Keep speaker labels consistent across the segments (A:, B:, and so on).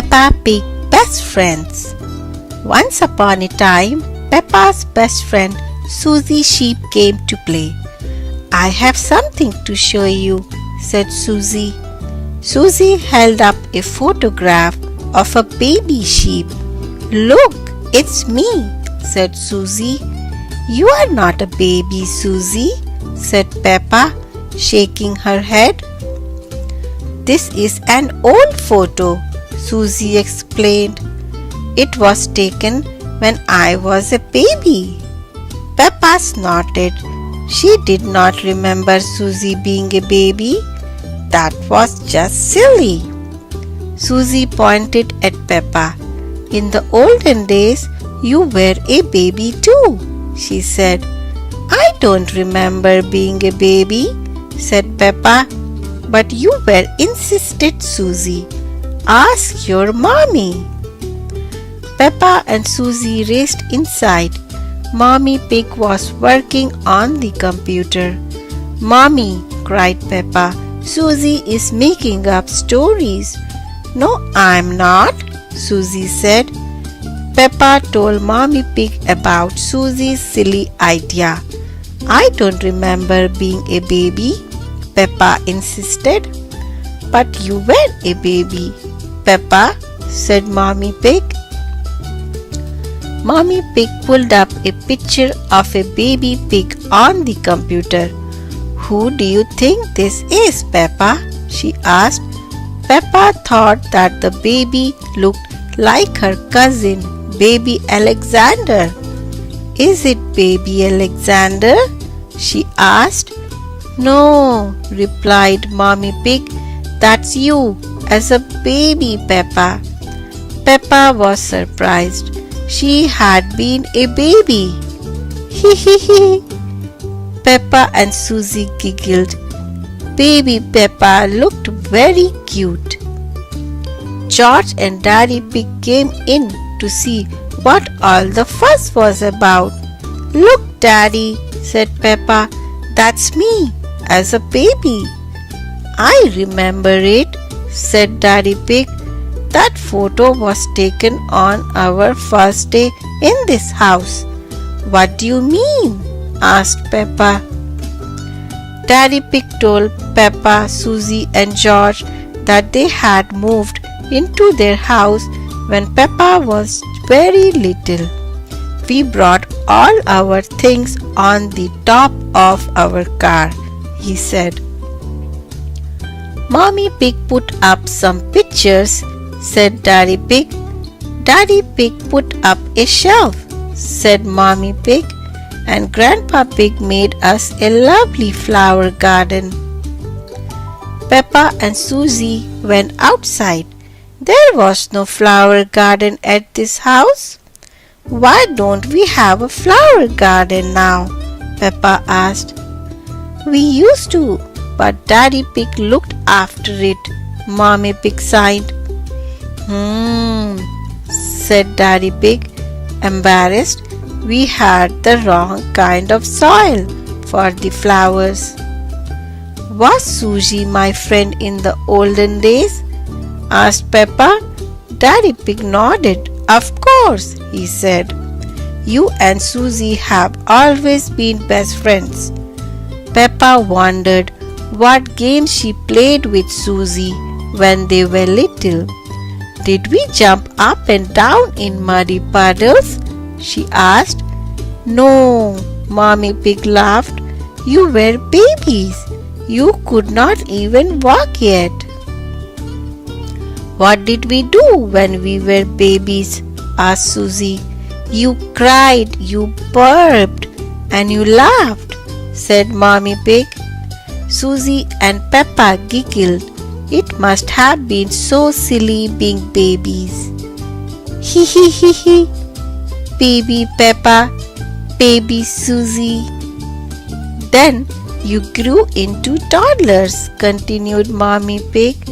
A: Peppa Pig Best Friends. Once upon a time, Peppa's best friend Suzy Sheep came to play. "I have something to show you," said Suzy. Suzy held up a photograph of a baby sheep. "Look, it's me," said Suzy. "You are not a baby, Suzy," said Peppa, shaking her head. "This is an old photo," Suzy explained. "It was taken when I was a baby." Peppa snorted. She did not remember Suzy being a baby. That was just silly. Suzy pointed at Peppa. "In the olden days, you were a baby too," she said. "I don't remember being a baby," said Peppa. "But you were," insisted Suzy. "Ask your mommy." Peppa and Suzy raced inside. Mommy Pig was working on the computer. "Mommy," cried Peppa, "Suzy is making up stories." "No, I'm not," Suzy said. Peppa told Mommy Pig about Suzy's silly idea. "I don't remember being a baby," Peppa insisted. "But you were a baby, Peppa," said Mommy Pig. Mommy Pig pulled up a picture of a baby pig on the computer. "Who do you think this is, Peppa?" she asked. Peppa thought that the baby looked like her cousin, Baby Alexander. "Is it Baby Alexander?" she asked. "No," replied Mommy Pig. "That's you as a baby, Peppa." Peppa was surprised. She had been a baby. "Hee hee hee." Peppa and Suzy giggled. Baby Peppa looked very cute. George and Daddy Pig came in to see what all the fuss was about. "Look, Daddy," said Peppa, "that's me as a baby." "I remember it," said Daddy Pig. "That photo was taken on our first day in this house." "What do you mean?" asked Peppa. Daddy Pig told Peppa, Suzy and George that they had moved into their house when Peppa was very little. "We brought all our things on the top of our car," he said. Mommy Pig put up some pictures, said Daddy Pig. Daddy Pig put up a shelf, said Mommy Pig, and Grandpa Pig made us a lovely flower garden. Peppa and Suzy went outside. There was no flower garden at this house. "Why don't we have a flower garden now?" Peppa asked. "We used to, but Daddy Pig looked after it," Mommy Pig sighed. Said Daddy Pig, embarrassed. "We had the wrong kind of soil for the flowers." "Was Suzy my friend in the olden days?" asked Peppa. Daddy Pig nodded. "Of course," he said. "You and Suzy have always been best friends." Peppa wondered what games she played with Suzy when they were little. "Did we jump up and down in muddy puddles?" she asked. "No," Mommy Pig laughed. "You were babies. You could not even walk yet." "What did we do when we were babies?" asked Suzy. "You cried, you burped, and you laughed," said Mommy Pig. Suzy and Peppa giggled. It must have been so silly being babies. "Hee hee hee hee, Baby Peppa, Baby Suzy." "Then you grew into toddlers," continued Mommy Pig,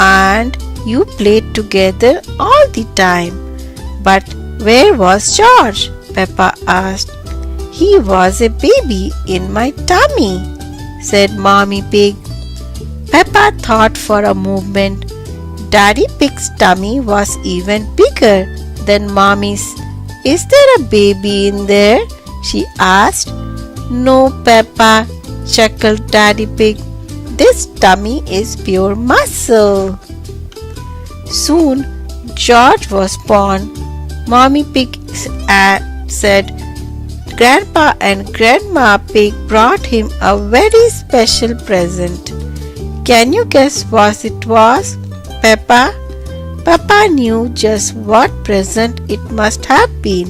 A: "and you played together all the time." "But where was George?" Peppa asked. "He was a baby in my tummy," said Mommy Pig. Peppa thought for a moment. Daddy Pig's tummy was even bigger than Mommy's. Is there a baby in there? She asked. No, Peppa, chuckled Daddy Pig. This tummy is pure muscle. Soon, George was born. Mommy Pig said Grandpa and Grandma Pig brought him a very special present. Can you guess what it was, Peppa? Peppa knew just what present it must have been.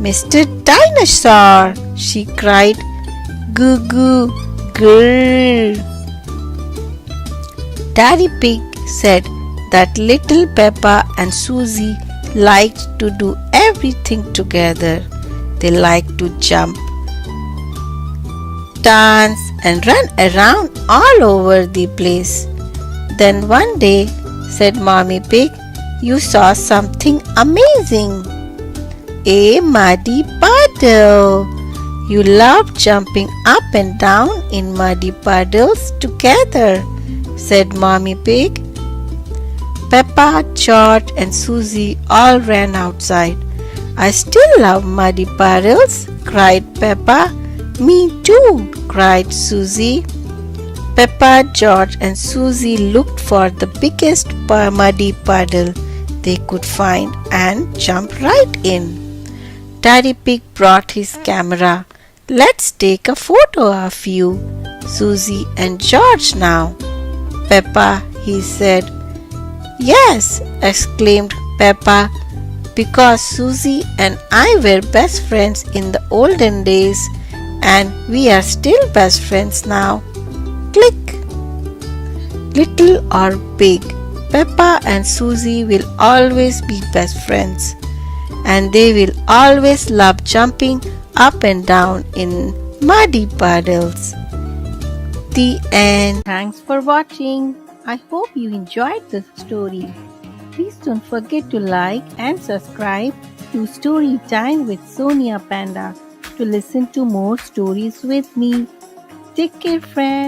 A: Mr. Dinosaur, she cried. Goo goo, grrr. Daddy Pig said that little Peppa and Suzy liked to do everything together. They liked to jump, dance and run around all over the place. Then one day, said Mommy Pig, you saw something amazing. A muddy puddle. You love jumping up and down in muddy puddles together, said Mommy Pig. Peppa, George and Suzy all ran outside. I still love muddy puddles, cried Peppa. Me too, cried Suzy. Peppa, George and Suzy looked for the biggest muddy puddle they could find and jumped right in. Daddy Pig brought his camera. Let's take a photo of you, Suzy and George now. Peppa, he said. Yes, exclaimed Peppa, because Suzy and I were best friends in the olden days and we are still best friends now. Click! Little or big, Peppa and Suzy will always be best friends and they will always love jumping up and down in muddy puddles. The end. Thanks for watching. I hope you enjoyed this story. Please don't forget to like and subscribe to Storytime with Sonia Panda to listen to more stories with me. Take care, friends.